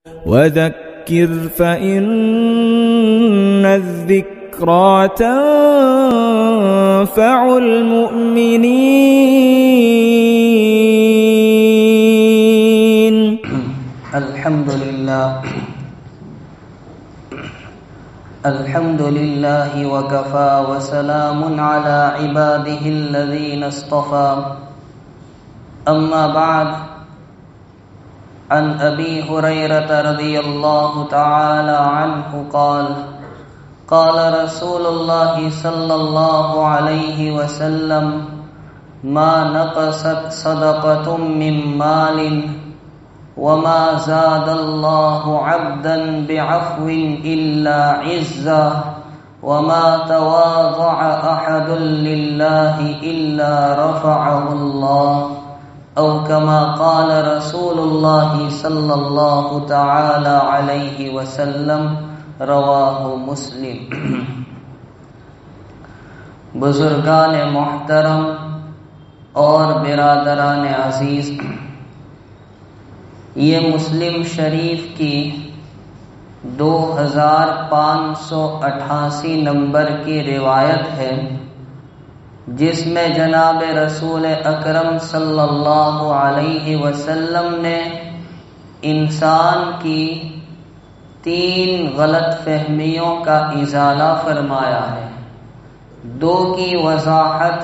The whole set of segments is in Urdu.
وذكر فإن الذكرى تنفع المؤمنين. الحمد لله وكفى وسلام على عباده الذين اصطفى. أما بعد، عن أبي هريرة رضي الله تعالى عنه قال قال رسول الله صلى الله عليه وسلم: ما نقصت صدقة من مال وما زاد الله عبدا بعفو إلا عزا وما تواضع أحد لله إلا رفعه الله، أو كما قال رسول الله صلى الله تعالى عليه وسلم. رواہ مسلم. بزرگان محترم اور برادران عزیز، یہ مسلم شریف کی 2588 نمبر کی روایت ہے، جس میں جناب رسول اکرم صلی اللہ علیہ وسلم نے انسان کی 3 غلط فہمیوں کا ازالہ فرمایا ہے. 2 کی وضاحت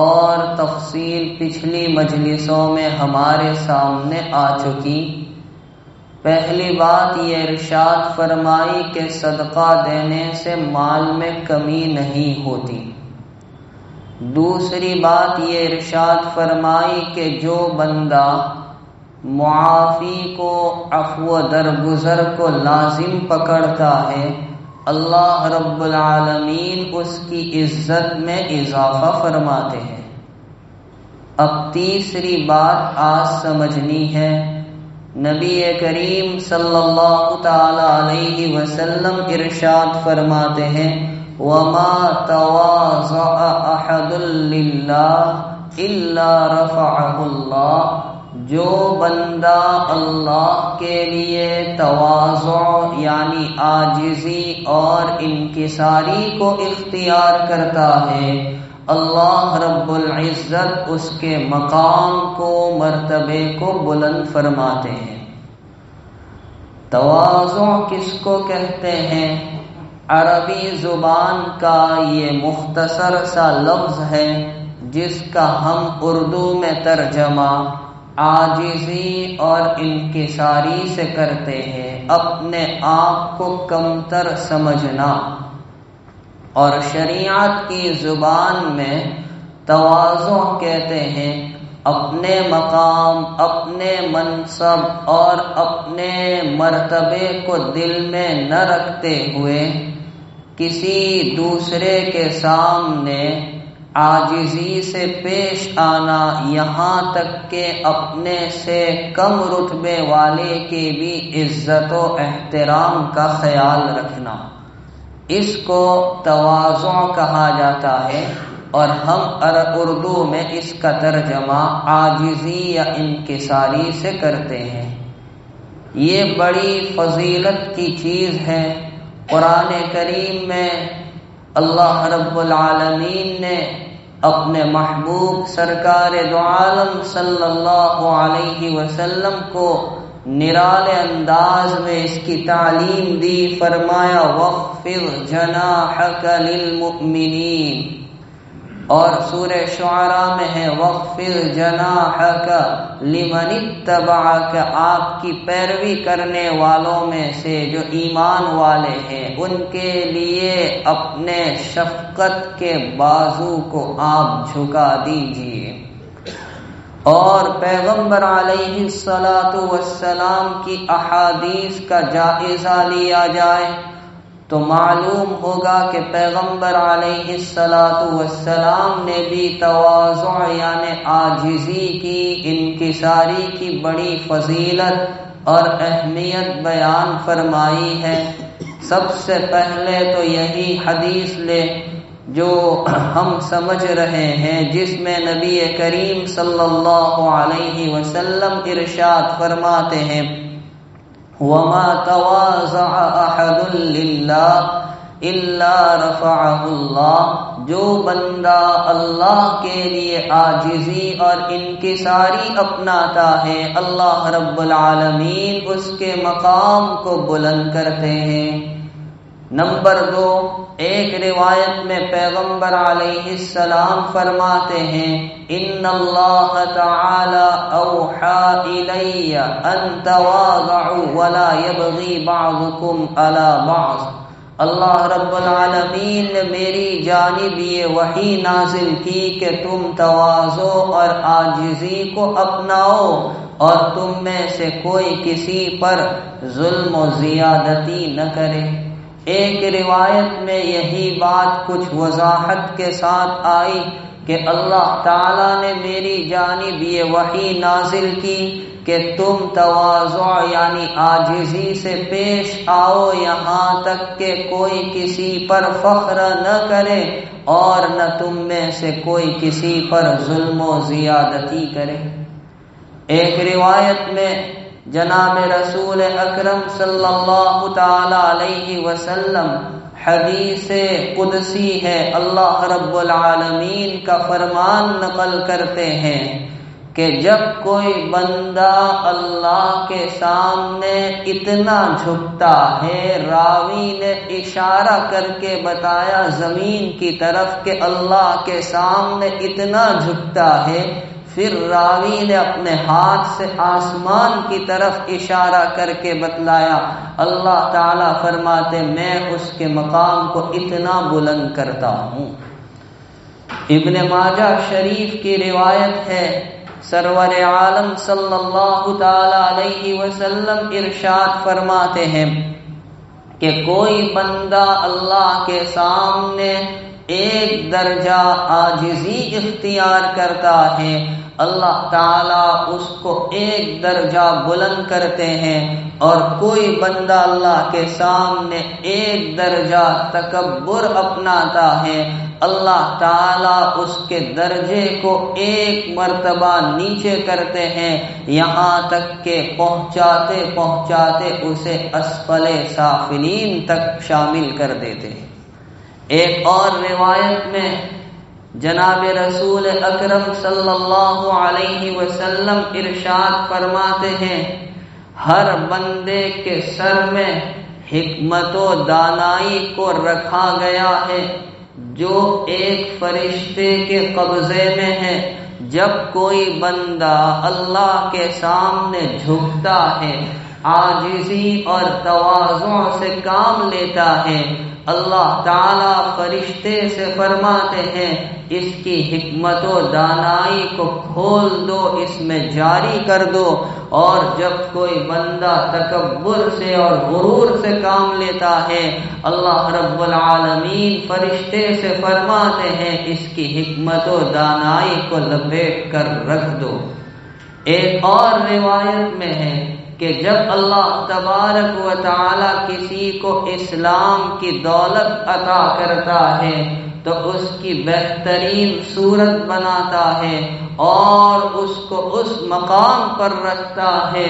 اور تفصیل پچھلی مجلسوں میں ہمارے سامنے آ چکی. پہلی بات یہ ارشاد فرمائی کہ صدقہ دینے سے مال میں کمی نہیں ہوتی. دوسری بات یہ ارشاد فرمائی کہ جو بندہ معافی کو، عفو درگزر کو لازم پکڑتا ہے، اللہ رب العالمین اس کی عزت میں اضافہ فرماتے ہیں. اب تیسری بات آج سمجھنی ہے. نبی کریم صلی اللہ تعالی علیہ وسلم ارشاد فرماتے ہیں: وَمَا تَوَاضَعَ أَحَدٌ لِلَّهِ إِلَّا رَفَعَهُ اللَّهُ. جو بندہ اللہ کے لیے تواضع یعنی عاجزی اور انکساری کو اختیار کرتا ہے، اللہ رب العزت اس کے مقام کو، مرتبے کو بلند فرماتے ہیں. تواضع کس کو کہتے ہیں؟ عربی زبان کا یہ مختصر سا لفظ ہے جس کا ہم اردو میں ترجمہ عاجزی اور انکساری سے کرتے ہیں، اپنے آپ کو کمتر سمجھنا. اور شریعت کی زبان میں تواضع کہتے ہیں اپنے مقام، اپنے منصب اور اپنے مرتبے کو دل میں نہ رکھتے ہوئے کسی دوسرے کے سامنے عاجزی سے پیش آنا، یہاں تک کہ اپنے سے کم رتبے والے کی بھی عزت و احترام کا خیال رکھنا. اس کو تواضع کہا جاتا ہے، اور ہم اردو میں اس کا ترجمہ عاجزی یا انکساری سے کرتے ہیں. یہ بڑی فضیلت کی چیز ہے. قرآن کریم میں اللہ رب العالمین نے اپنے محبوب سرکار دو عالم صلی اللہ علیہ وسلم کو نرالے انداز میں اس کی تعلیم دی. فرمایا: وَاخْفِضْ جَنَاحَكَ لِلْمُؤْمِنِينَ. اور سورہ شعراء میں ہے: وَاخْفِضْ جَنَاحَكَ لِمَنِ اتَّبَعَكَ. آپ کی پیروی کرنے والوں میں سے جو ایمان والے ہیں ان کے لیے اپنے شفقت کے بازو کو آپ جھکا دیجیے. اور پیغمبر علیہ الصلاۃ کی احادیث کا جائزہ لیا جائے تو معلوم ہوگا کہ پیغمبر علیہ الصلاۃ نے بھی تواضع یعنی عاجزی کی، انکساری کی بڑی فضیلت اور اہمیت بیان فرمائی ہے. سب سے پہلے تو یہی حدیث لے جو ہم سمجھ رہے ہیں، جس میں نبی کریم صلی اللہ علیہ وسلم ارشاد فرماتے ہیں: وما تواضع احد للہ الا رفعہ اللہ، جو بندہ اللہ کے لیے عاجزی اور انکساری اپناتا ہے اللہ رب العالمین اس کے مقام کو بلند کرتے ہیں۔ نمبر 2، ایک روایت میں پیغمبر علیہ السلام فرماتے ہیں ان اللہ تعالی اوحى الی ان تواضعوا ولا يبغي بعضكم على بعض، اللہ رب العالمین نے میری جانب یہ وحی نازل کی کہ تم تواضع اور عاجزی کو اپناؤ اور تم میں سے کوئی کسی پر ظلم و زیادتی نہ کرے۔ ایک روایت میں یہی بات کچھ وضاحت کے ساتھ آئی کہ اللہ تعالیٰ نے میری جانب یہ وحی نازل کی کہ تم تواضع یعنی عاجزی سے پیش آؤ یہاں تک کہ کوئی کسی پر فخر نہ کرے اور نہ تم میں سے کوئی کسی پر ظلم و زیادتی کرے۔ ایک روایت میں جناب رسول اکرم صلی اللہ تعالی علیہ وسلم حدیث قدسی ہے، اللہ رب العالمین کا فرمان نقل کرتے ہیں کہ جب کوئی بندہ اللہ کے سامنے اتنا جھکتا ہے، راوی نے اشارہ کر کے بتایا زمین کی طرف کہ اللہ کے سامنے اتنا جھکتا ہے، پھر راوی نے اپنے ہاتھ سے آسمان کی طرف اشارہ کر کے بتلایا، اللہ تعالیٰ فرماتے میں اس کے مقام کو اتنا بلند کرتا ہوں۔ ابن ماجہ شریف کی روایت ہے، سرور عالم صلی اللہ تعالی علیہ وسلم ارشاد فرماتے ہیں کہ کوئی بندہ اللہ کے سامنے ایک درجہ عاجزی اختیار کرتا ہے، اللہ تعالیٰ اس کو ایک درجہ بلند کرتے ہیں، اور کوئی بندہ اللہ کے سامنے ایک درجہ تکبر اپناتا ہے، اللہ تعالیٰ اس کے درجے کو ایک مرتبہ نیچے کرتے ہیں، یہاں تک کہ پہنچاتے پہنچاتے اسے اسفل سافلین تک شامل کر دیتے ہیں۔ ایک اور روایت میں جناب رسول اکرم صلی اللہ علیہ وسلم ارشاد فرماتے ہیں ہر بندے کے سر میں حکمت و دانائی کو رکھا گیا ہے جو ایک فرشتے کے قبضے میں ہے۔ جب کوئی بندہ اللہ کے سامنے جھکتا ہے، عاجزی اور تواضع سے کام لیتا ہے، اللہ تعالیٰ فرشتے سے فرماتے ہیں اس کی حکمت و دانائی کو کھول دو، اس میں جاری کر دو، اور جب کوئی بندہ تکبر سے اور غرور سے کام لیتا ہے، اللہ رب العالمین فرشتے سے فرماتے ہیں اس کی حکمت و دانائی کو لپیٹ کر رکھ دو۔ ایک اور روایت میں ہے کہ جب اللہ تبارک و تعالی کسی کو اسلام کی دولت عطا کرتا ہے تو اس کی بہترین صورت بناتا ہے اور اس کو اس مقام پر رکھتا ہے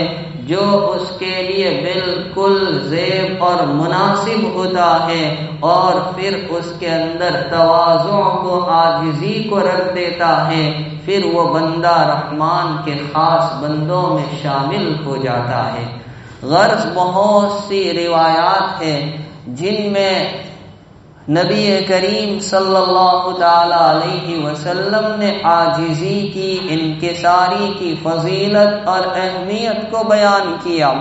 جو اس کے لیے بالکل زیب اور مناسب ہوتا ہے، اور پھر اس کے اندر تواضع کو، عاجزی کو رکھ دیتا ہے، پھر وہ بندہ رحمان کے خاص بندوں میں شامل ہو جاتا ہے۔ غرض بہت سی روایات ہیں جن میں نبی کریم صلی اللہ تعالی علیہ وسلم نے عاجزی کی، انکساری کی فضیلت اور اہمیت کو بیان کیا۔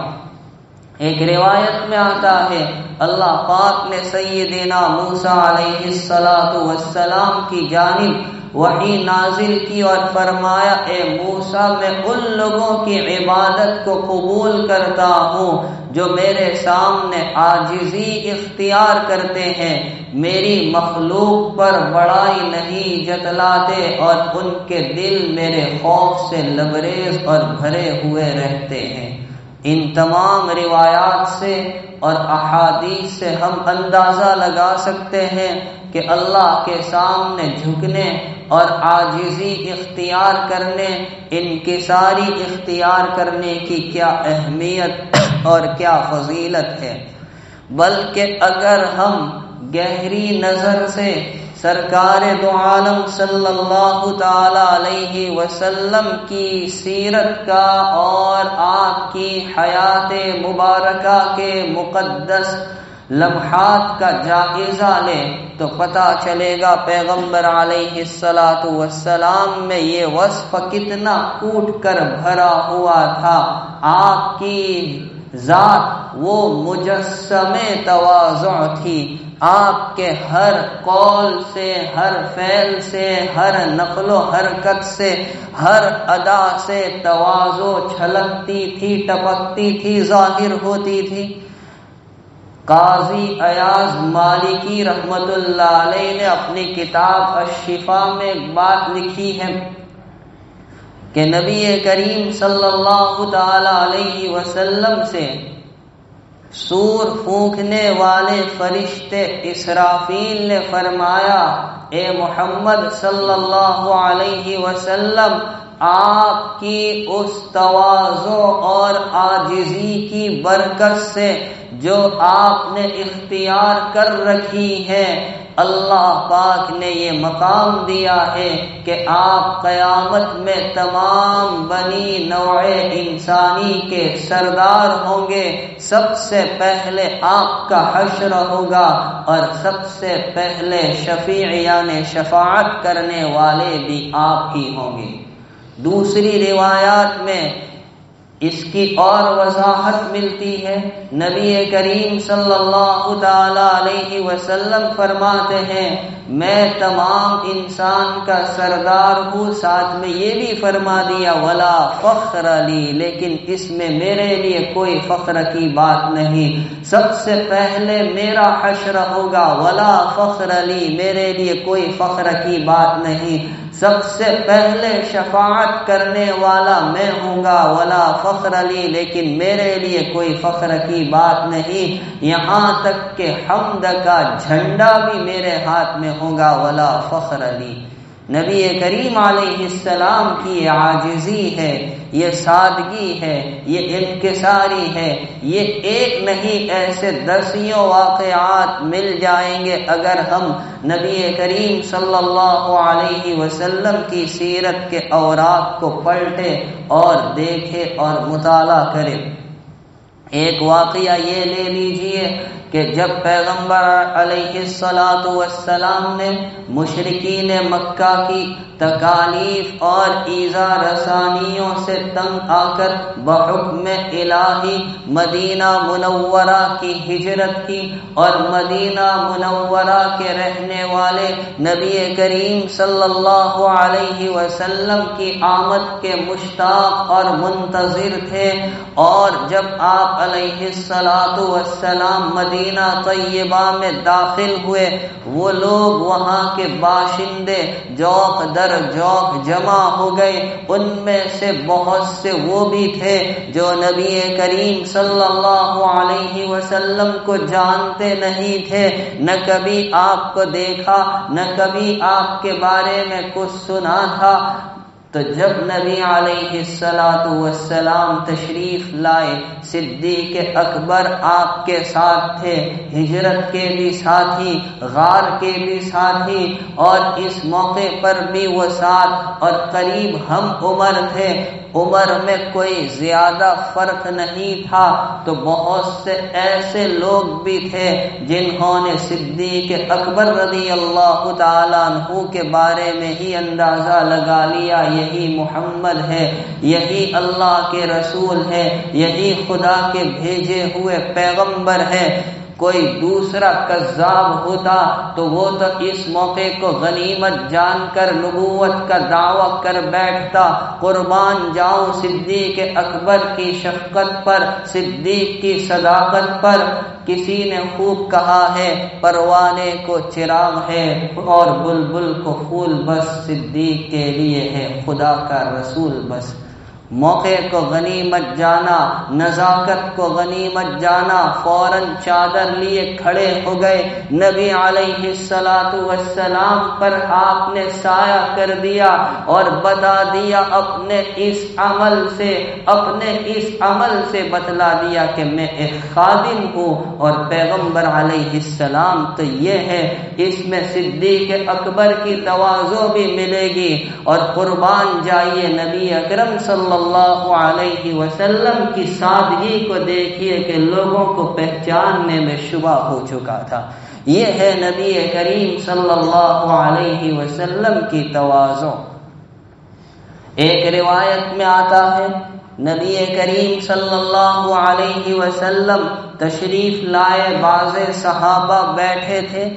ایک روایت میں آتا ہے اللہ پاک نے سیدنا موسیٰ علیہ السلام کی جانب وحی نازل کی اور فرمایا اے موسیٰ میں ان لوگوں کی عبادت کو قبول کرتا ہوں جو میرے سامنے عاجزی اختیار کرتے ہیں، میری مخلوق پر بڑائی نہیں جتلاتے اور ان کے دل میرے خوف سے لبریز اور بھرے ہوئے رہتے ہیں۔ ان تمام روایات سے اور احادیث سے ہم اندازہ لگا سکتے ہیں کہ اللہ کے سامنے جھکنے اور عاجزی اختیار کرنے، انکساری اختیار کرنے کی کیا اہمیت اور کیا فضیلت ہے، بلکہ اگر ہم گہری نظر سے سرکار دو عالم صلی اللہ تعالی علیہ وسلم کی سیرت کا اور آپ کی حیات مبارکہ کے مقدس لمحات کا جائزہ لیں تو پتہ چلے گا پیغمبر علیہ الصلاۃ والسلام میں یہ وصف کتنا کوٹ کر بھرا ہوا تھا۔ آپ کی ذات وہ مجسم تواضع تھی، آپ کے ہر قول سے، ہر فعل سے، ہر نقل و حرکت سے، ہر ادا سے تواضع چھلکتی تھی، ٹپکتی تھی، ظاہر ہوتی تھی۔ قاضی ایاز مالکی رحمت اللہ علیہ نے اپنی کتاب الشفا میں ایک بات لکھی ہے کہ نبی کریم صلی اللہ تعالی علیہ وسلم سے سور پھونکنے والے فرشتے اسرافیل نے فرمایا، اے محمد صلی اللہ علیہ وسلم، آپ کی اس تواضع اور عاجزی کی برکت سے جو آپ نے اختیار کر رکھی ہے، اللہ پاک نے یہ مقام دیا ہے کہ آپ قیامت میں تمام بنی نوع انسانی کے سردار ہوں گے۔ سب سے پہلے آپ کا حشر ہوگا اور سب سے پہلے شفیع یعنی شفاعت کرنے والے بھی آپ ہی ہوں گے۔ دوسری روایات میں اس کی اور وضاحت ملتی ہے۔ نبی کریم صلی اللہ تعالی علیہ وسلم فرماتے ہیں، میں تمام انسان کا سردار ہوں، ساتھ میں یہ بھی فرما دیا ولا فخر لی، لیکن اس میں میرے لیے کوئی فخر کی بات نہیں۔ سب سے پہلے میرا حشر ہوگا، ولا فخر لی، میرے لیے کوئی فخر کی بات نہیں۔ سب سے پہلے شفاعت کرنے والا میں ہوں گا، ولا فخر لی، لیکن میرے لیے کوئی فخر کی بات نہیں۔ یہاں تک کہ حمد کا جھنڈا بھی میرے ہاتھ میں ہوگا، ولا فخر لی۔ نبی کریم علیہ السلام کی یہ عاجزی ہے، یہ سادگی ہے، یہ انکساری ہے، یہ ایک نہیں ایسے دسیوں واقعات مل جائیں گے اگر ہم نبی کریم صلی اللہ علیہ وسلم کی سیرت کے اوراق کو پلٹے اور دیکھے اور مطالعہ کرے۔ ایک واقعہ یہ لے لیجئے کہ جب پیغمبر علیہ الصلاۃ والسلام نے مشرکین مکہ کی تکالیف اور ایذا رسانیوں سے تنگ آ کر بحکم الہی مدینہ منورہ کی ہجرت کی اور مدینہ منورہ کے رہنے والے نبی کریم صلی اللہ علیہ وسلم کی آمد کے مشتاق اور منتظر تھے، اور جب آپ علیہ الصلاۃ والسلام مدینہ طیبہ میں داخل ہوئے، وہ لوگ وہاں کے باشندے جوق در جوق جمع ہو گئے۔ ان میں سے بہت سے وہ بھی تھے جو نبی کریم صلی اللہ علیہ وسلم کو جانتے نہیں تھے، نہ کبھی آپ کو دیکھا، نہ کبھی آپ کے بارے میں کچھ سنا تھا۔ تو جب نبی علیہ الصلاۃ والسلام تشریف لائے، صدیق اکبر آپ کے ساتھ تھے، ہجرت کے بھی ساتھی، غار کے بھی ساتھی، اور اس موقع پر بھی وہ ساتھ اور قریب ہم عمر تھے۔ عمر میں کوئی زیادہ فرق نہیں تھا، تو بہت سے ایسے لوگ بھی تھے جنہوں نے صدیق اکبر رضی اللہ تعالیٰ عنہ کے بارے میں ہی اندازہ لگا لیا، یہی محمد ہے، یہی اللہ کے رسول ہے، یہی خدا کے بھیجے ہوئے پیغمبر ہے۔ کوئی دوسرا کذاب ہوتا تو وہ تو اس موقع کو غنیمت جان کر نبوت کا دعویٰ کر بیٹھتا۔ قربان جاؤں صدیق اکبر کی شفقت پر، صدیق کی صداقت پر۔ کسی نے خوب کہا ہے، پروانے کو چراغ ہے اور بلبل کو پھول بس، صدیق کے لیے ہے خدا کا رسول بس۔ موقع کو غنیمت جانا، نزاکت کو غنیمت جانا، فوراً چادر لیے کھڑے ہو گئے۔ نبی علیہ السلام پر آپ نے سایہ کر دیا اور بتا دیا اپنے اس عمل سے بتلا دیا کہ میں ایک خادم ہوں، اور پیغمبر علیہ السلام تو یہ ہے، اس میں صدیق اکبر کی تواضع بھی ملے گی۔ اور قربان جائیے نبی اکرم صلی اللہ علیہ وسلم کی سادگی کو دیکھیے کہ لوگوں کو پہچاننے میں شبہ ہو چکا تھا۔ یہ ہے نبی کریم صلی اللہ علیہ وسلم کی تواضع۔ ایک روایت میں آتا ہے نبی کریم صلی اللہ علیہ وسلم تشریف لائے، بعض صحابہ بیٹھے تھے،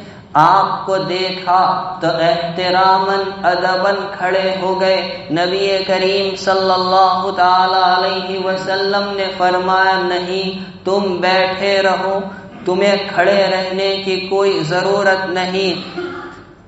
آپ کو دیکھا تو احتراماً ادباً کھڑے ہو گئے۔ نبی کریم صلی اللہ تعالی علیہ وسلم نے فرمایا نہیں، تم بیٹھے رہو، تمہیں کھڑے رہنے کی کوئی ضرورت نہیں،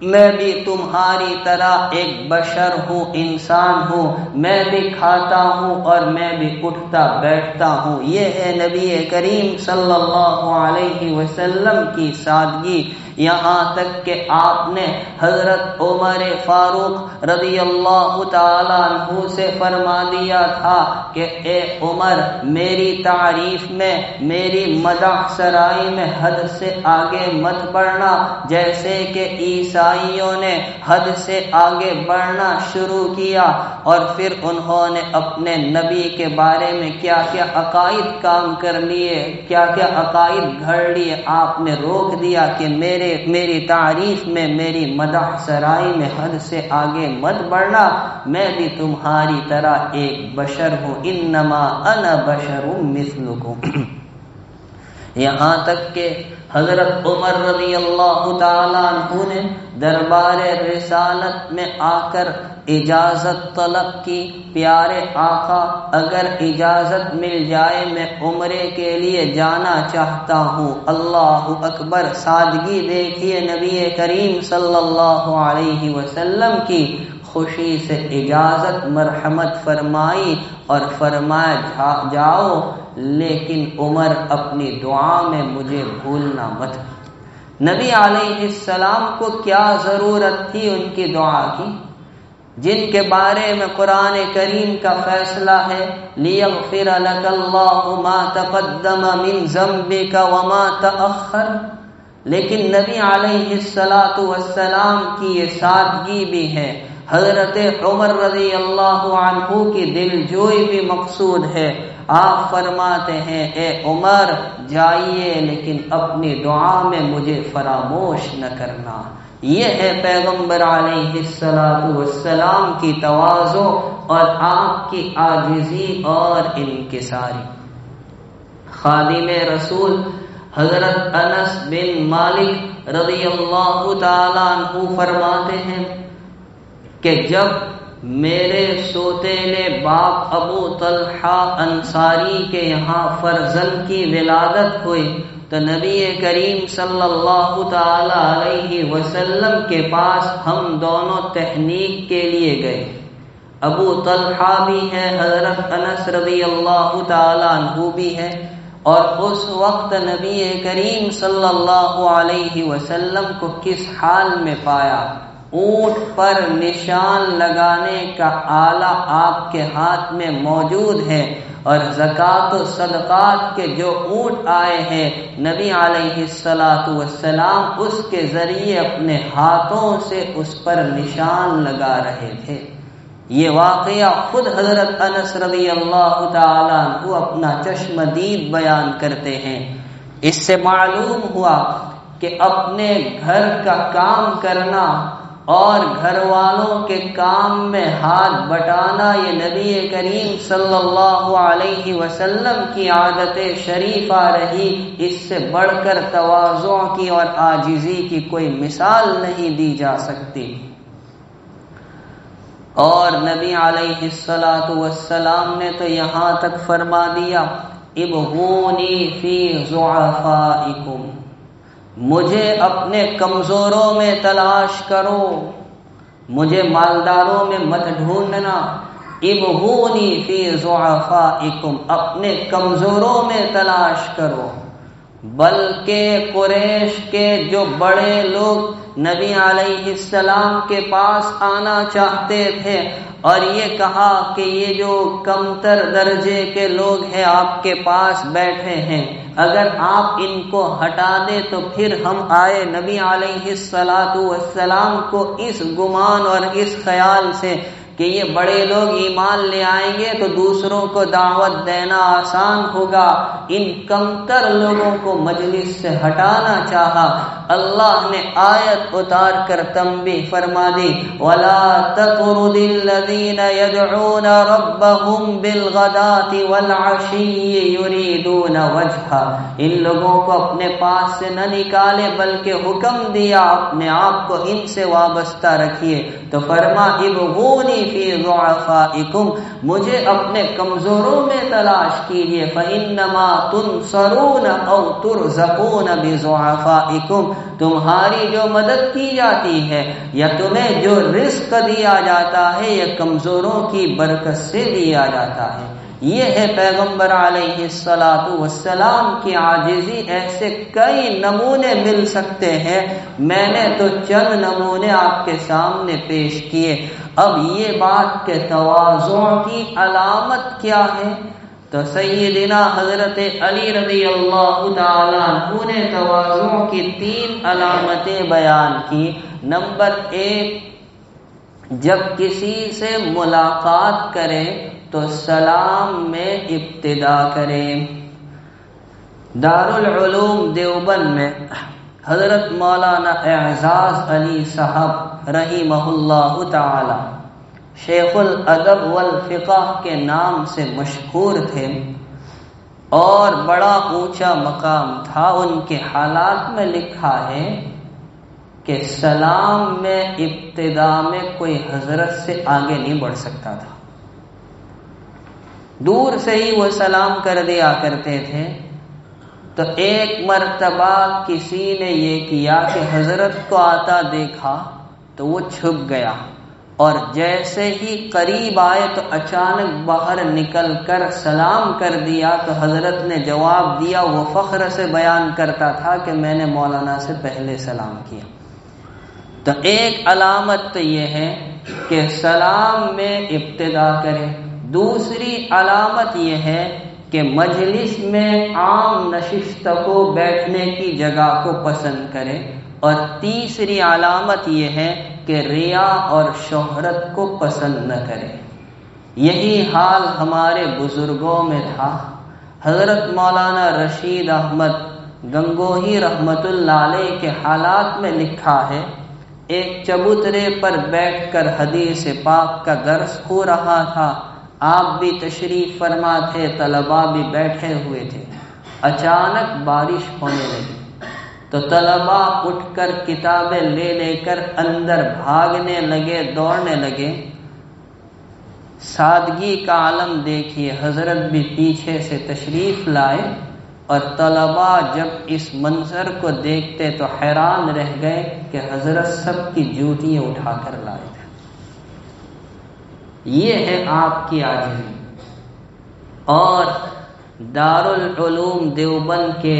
میں بھی تمہاری طرح ایک بشر ہوں، انسان ہوں، میں بھی کھاتا ہوں اور میں بھی اٹھتا بیٹھتا ہوں۔ یہ ہے نبی کریم صلی اللہ علیہ وسلم کی سادگی۔ یہاں تک کہ آپ نے حضرت عمر فاروق رضی اللہ تعالیٰ عنہ سے فرما دیا تھا کہ اے عمر، میری تعریف میں، میری مدح سرائی میں حد سے آگے مت بڑھنا، جیسے کہ عیسائیوں نے حد سے آگے بڑھنا شروع کیا، اور پھر انہوں نے اپنے نبی کے بارے میں کیا کیا عقائد کام کر لیے، کیا کیا عقائد گھڑ لیے۔ آپ نے روک دیا کہ میری تعریف میں، میری مدح سرائی میں حد سے آگے مت بڑھنا، میں بھی تمہاری طرح ایک بشر ہوں، انما انا بشر مثلکم۔ یہاں تک کہ حضرت عمر رضی اللہ تعالیٰ عنہ نے دربار رسالت میں آ کر اجازت طلب کی، پیارے آقا اگر اجازت مل جائے میں عمرے کے لیے جانا چاہتا ہوں۔ اللہ اکبر، سادگی دیکھیے نبی کریم صلی اللہ علیہ وسلم کی، خوشی سے اجازت مرحمت فرمائی اور فرمایا جاؤ، لیکن عمر اپنی دعا میں مجھے بھولنا مت۔ نبی علیہ السلام کو کیا ضرورت تھی ان کی دعا کی، جن کے بارے میں قرآن کریم کا فیصلہ ہے لِيَغْفِرَ لَكَ اللَّهُ مَا تَقَدَّمَ مِن ذَنبِكَ وَمَا تَأَخَّرَ، لیکن نبی علیہ السلام کی یہ سادگی بھی ہے۔ حضرت عمر رضی اللہ عنہ کی دلجوئی بھی مقصود ہے۔ آپ فرماتے ہیں اے عمر جائیے، لیکن اپنی دعا میں مجھے فراموش نہ کرنا۔ یہ ہے پیغمبر علیہ السلام کی تواضع اور آپ کی عاجزی اور انکساری۔ خادم رسول حضرت انس بن مالک رضی اللہ تعالیٰ عنہ فرماتے ہیں کہ جب میرے سوتیلے باپ ابو طلحہ انصاری کے یہاں فرزند کی ولادت ہوئی تو نبی کریم صلی اللہ تعالی علیہ وسلم کے پاس ہم دونوں تحنیک کے لیے گئے۔ ابو طلحہ بھی ہے، حضرت انس رضی اللہ تعالی عنہ بھی ہے، اور اس وقت نبی کریم صلی اللہ علیہ وسلم کو کس حال میں پایا؟ اونٹ پر نشان لگانے کا آلہ آپ کے ہاتھ میں موجود ہے، اور زکوٰۃ و صدقات کے جو اونٹ آئے ہیں نبی علیہ السلام اس کے ذریعے اپنے ہاتھوں سے اس پر نشان لگا رہے تھے۔ یہ واقعہ خود حضرت انس رضی اللہ تعالیٰ عنہ اپنا چشم دید بیان کرتے ہیں۔ اس سے معلوم ہوا کہ اپنے گھر کا کام کرنا اور گھر والوں کے کام میں ہاتھ بٹانا یہ نبی کریم صلی اللہ علیہ وسلم کی عادت شریفہ رہی۔ اس سے بڑھ کر تواضع کی اور عاجزی کی کوئی مثال نہیں دی جا سکتی۔ اور نبی علیہ السلام نے تو یہاں تک فرما دیا ابغونی فی ضعفائکم، مجھے اپنے کمزوروں میں تلاش کرو، مجھے مالداروں میں مت ڈھونڈنا۔ ابغونی فی ضعفائکم، اپنے کمزوروں میں تلاش کرو۔ بلکہ قریش کے جو بڑے لوگ نبی علیہ السلام کے پاس آنا چاہتے تھے اور یہ کہا کہ یہ جو کمتر درجے کے لوگ ہیں آپ کے پاس بیٹھے ہیں، اگر آپ ان کو ہٹا دیں تو پھر ہم آئے نبی علیہ السلام کو اس گمان اور اس خیال سے کہ یہ بڑے لوگ ایمان لے آئیں گے تو دوسروں کو دعوت دینا آسان ہوگا، ان کمتر لوگوں کو مجلس سے ہٹانا چاہا۔ اللہ نے آیت اتار کر تنبیہ فرما دی، وَلَا تَطْرُدِ الَّذِينَ يَدْعُونَ رَبَّهُمْ بِالْغَدَاةِ وَالْعَشِيِّ يُرِيدُونَ وَجْهَهُ، ان لوگوں کو اپنے پاس سے نہ نکالے بلکہ حکم دیا اپنے آپ کو ان سے وابستہ رکھیے۔ تو فرما ابغونی فی ضعفائکم، مجھے اپنے کمزوروں میں تلاش کیجیے، فإنما تنصرون او ترزقون بضعفائکم، تمہاری جو مدد کی جاتی ہے یا تمہیں جو رزق دیا جاتا ہے یہ کمزوروں کی برکت سے دیا جاتا ہے۔ یہ ہے پیغمبر علیہ السلام کی عاجزی۔ ایسے کئی نمونے مل سکتے ہیں، میں نے تو چند نمونے آپ کے سامنے پیش کیے۔ اب یہ بات کہ تواضع کی علامت کیا ہے، تو سیدنا حضرت علی رضی اللہ تعالیٰ عنہ نے تواضع کی 3 علامتیں بیان کی۔ نمبر 1، جب کسی سے ملاقات کرے تو سلام میں ابتدا کرے۔ دارالعلوم دیوبند میں حضرت مولانا اعزاز علی صاحب رحمہ اللہ تعالی شیخ الادب والفقہ کے نام سے مشہور تھے اور بڑا اونچا مقام تھا۔ ان کے حالات میں لکھا ہے کہ سلام میں ابتدا میں کوئی حضرت سے آگے نہیں بڑھ سکتا تھا، دور سے ہی وہ سلام کر دیا کرتے تھے۔ تو ایک مرتبہ کسی نے یہ کیا کہ حضرت کو آتا دیکھا تو وہ چھپ گیا، اور جیسے ہی قریب آئے تو اچانک باہر نکل کر سلام کر دیا۔ تو حضرت نے جواب دیا، وہ فخر سے بیان کرتا تھا کہ میں نے مولانا سے پہلے سلام کیا۔ تو ایک علامت تو یہ ہے کہ سلام میں ابتدا کرے۔ دوسری علامت یہ ہے کہ مجلس میں عام نشست کو بیٹھنے کی جگہ کو پسند کرے۔ اور تیسری علامت یہ ہے کہ ریا اور شہرت کو پسند نہ کرے۔ یہی حال ہمارے بزرگوں میں تھا۔ حضرت مولانا رشید احمد گنگوہی رحمت اللہ علیہ کے حالات میں لکھا ہے، ایک چبوترے پر بیٹھ کر حدیث پاک کا درس ہو رہا تھا، آپ بھی تشریف فرما تھے، طلباء بھی بیٹھے ہوئے تھے۔ اچانک بارش ہونے لگی تو طلباء اٹھ کر کتابیں لے لے کر اندر بھاگنے لگے، دوڑنے لگے۔ سادگی کا عالم دیکھیے، حضرت بھی پیچھے سے تشریف لائے، اور طلباء جب اس منظر کو دیکھتے تو حیران رہ گئے کہ حضرت سب کی جوتیاں اٹھا کر لائے تھے۔ یہ ہے آپ کی عاجزی۔ اور دارالعلوم دیوبند کے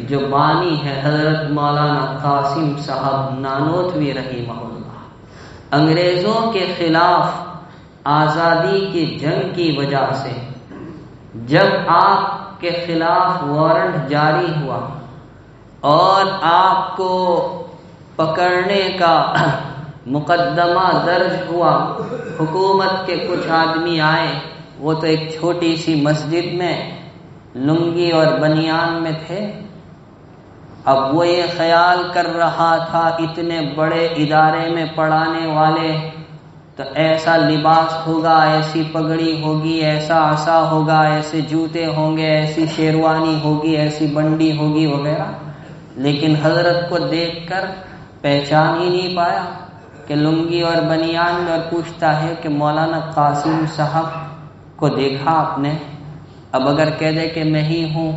جو بانی ہے حضرت مولانا قاسم صاحب نانوتوی رحمہ اللہ، انگریزوں کے خلاف آزادی کی جنگ کی وجہ سے جب آپ کے خلاف وارنٹ جاری ہوا اور آپ کو پکڑنے کا مقدمہ درج ہوا، حکومت کے کچھ آدمی آئے، وہ تو ایک چھوٹی سی مسجد میں لنگی اور بنیان میں تھے۔ اب وہ یہ خیال کر رہا تھا اتنے بڑے ادارے میں پڑھانے والے تو ایسا لباس ہوگا، ایسی پگڑی ہوگی، ایسا عصا ہوگا، ایسے جوتے ہوں گے، ایسی شیروانی ہوگی، ایسی بنڈی ہوگی وغیرہ، لیکن حضرت کو دیکھ کر پہچان ہی نہیں پایا کہ لنگی اور بنیان میں، اور پوچھتا ہے کہ مولانا قاسم صاحب کو دیکھا آپ نے؟ اب اگر کہہ دے کہ میں ہی ہوں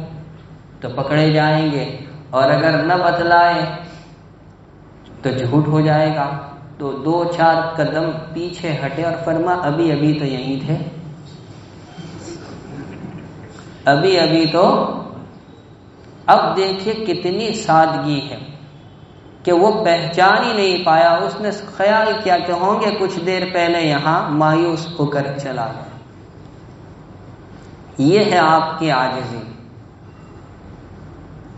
تو پکڑے جائیں گے، اور اگر نہ بتلائے تو جھوٹ ہو جائے گا۔ تو 2-4 قدم پیچھے ہٹے اور فرما ابھی ابھی تو یہیں تھے، ابھی ابھی تو۔ اب دیکھیے کتنی سادگی ہے کہ وہ پہچان ہی نہیں پایا، اس نے خیال کیا کہ ہوں گے کچھ دیر پہلے یہاں، مایوس ہو کر چلا گیا۔ یہ ہے آپ کی عاجزی۔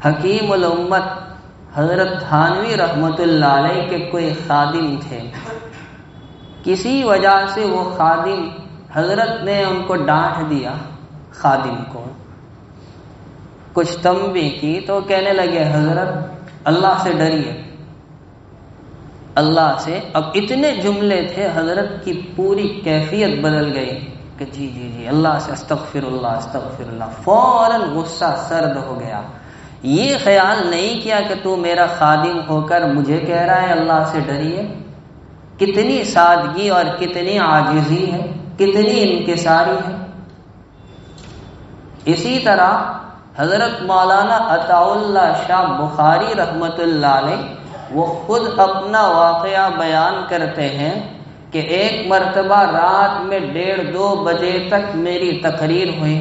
حکیم الامت حضرت تھانوی رحمت اللہ علیہ کے کوئی خادم تھے، کسی وجہ سے وہ خادم، حضرت نے ان کو ڈانٹ دیا، خادم کو کچھ تنبیہ کی تو کہنے لگے حضرت اللہ سے ڈریے، اللہ سے۔ اب اتنے جملے تھے، حضرت کی پوری کیفیت بدل گئی کہ جی جی جی اللہ سے استغفر اللہ استغفر اللہ، فوراً غصہ سرد ہو گیا۔ یہ خیال نہیں کیا کہ تو میرا خادم ہو کر مجھے کہہ رہا ہے اللہ سے ڈریے۔ کتنی سادگی اور کتنی عاجزی ہے، کتنی انکساری ہے۔ اسی طرح حضرت مولانا عطاء اللہ شاہ بخاری رحمت اللہ علیہ وہ خود اپنا واقعہ بیان کرتے ہیں کہ ایک مرتبہ رات میں 1:30-2 بجے تک میری تقریر ہوئی،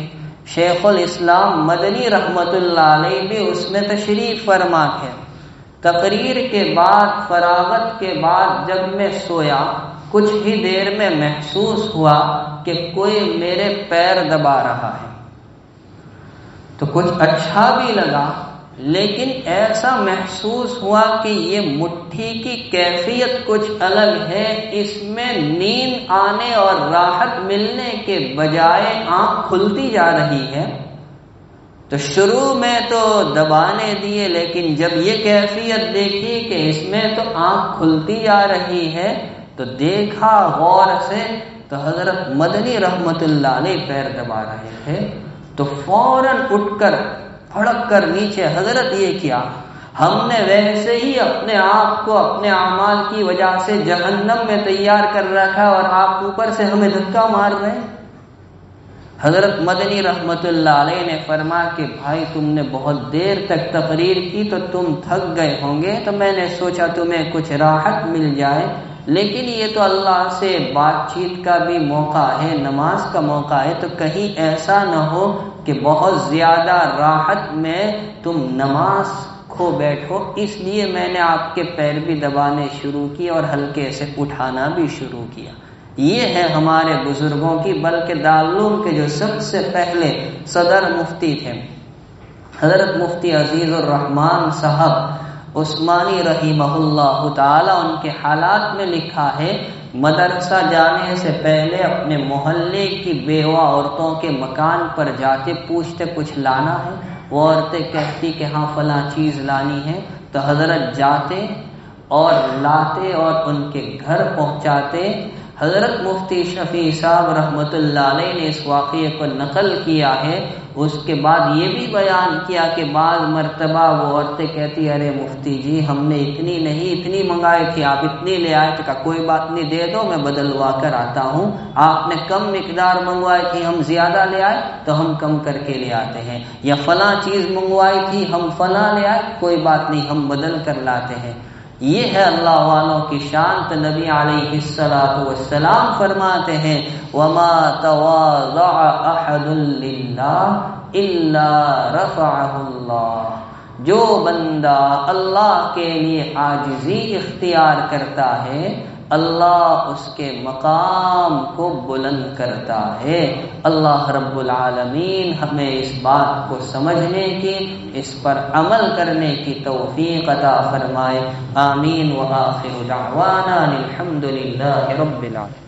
شیخ الاسلام مدنی رحمت اللہ علیہ بھی اس میں تشریف فرما تھے۔ تقریر کے بعد، فراغت کے بعد جب میں سویا، کچھ ہی دیر میں محسوس ہوا کہ کوئی میرے پیر دبا رہا ہے، تو کچھ اچھا بھی لگا، لیکن ایسا محسوس ہوا کہ یہ مٹھی کی کیفیت کچھ الگ ہے، اس میں نیند آنے اور راحت ملنے کے بجائے آنکھ کھلتی جا رہی ہے۔ تو شروع میں تو دبانے دیے، لیکن جب یہ کیفیت دیکھی کہ اس میں تو آنکھ کھلتی جا رہی ہے تو دیکھا غور سے تو حضرت مدنی رحمت اللہ علیہ پیر دبا رہے تھے۔ تو فوراً اٹھ کر پھڑک کر نیچے، حضرت یہ کیا؟ ہم نے ویسے ہی اپنے آپ کو اپنے اعمال کی وجہ سے جہنم میں تیار کر رکھا اور آپ اوپر سے ہمیں دھکا مار رہے ہیں۔ حضرت مدنی رحمت اللہ علیہ نے فرمایا کہ بھائی تم نے بہت دیر تک تقریر کی تو تم تھک گئے ہوں گے، تو میں نے سوچا تمہیں کچھ راحت مل جائے، لیکن یہ تو اللہ سے بات چیت کا بھی موقع ہے، نماز کا موقع ہے، تو کہیں ایسا نہ ہو کہ بہت زیادہ راحت میں تم نماز کھو بیٹھو، اس لیے میں نے آپ کے پیر بھی دبانے شروع کیے اور ہلکے سے اٹھانا بھی شروع کیا۔ یہ ہے ہمارے بزرگوں کی، بلکہ دارالعلوم کے جو سب سے پہلے صدر مفتی تھے حضرت مفتی عزیز الرحمان صاحب عثمانی رحمہ اللہ تعالی، ان کے حالات میں لکھا ہے مدرسہ جانے سے پہلے اپنے محلے کی بیوہ عورتوں کے مکان پر جاتے، پوچھتے کچھ لانا ہے، وہ عورتیں کہتی کہ ہاں فلاں چیز لانی ہے، تو حضرت جاتے اور لاتے اور ان کے گھر پہنچاتے۔ حضرت مفتی شفیع صاحب رحمت اللہ علیہ نے اس واقعے کو نقل کیا ہے۔ اس کے بعد یہ بھی بیان کیا کہ بعض مرتبہ وہ عورتیں کہتی ارے مفتی جی ہم نے اتنی نہیں اتنی منگائی تھی، آپ اتنی لے آئے، تو کہا کوئی بات نہیں دے دو میں بدلوا کر آتا ہوں، آپ نے کم مقدار منگوائی تھی ہم زیادہ لے آئے تو ہم کم کر کے لے آتے ہیں، یا فلاں چیز منگوائی تھی ہم فلاں لے آئے، کوئی بات نہیں ہم بدل کر لاتے ہیں۔ یہ ہے اللہ والوں کی شان۔ تو نبی علیہ الصلوۃ والسلام فرماتے ہیں وما تواضع احد للہ الا رفعہ اللہ، جو بندہ اللہ کے لیے عاجزی اختیار کرتا ہے اللہ اس کے مقام کو بلند کرتا ہے۔ اللہ رب العالمین ہمیں اس بات کو سمجھنے کی، اس پر عمل کرنے کی توفیق عطا فرمائے۔ آمین۔ وآخر دعوانا الحمد للہ رب العالمین۔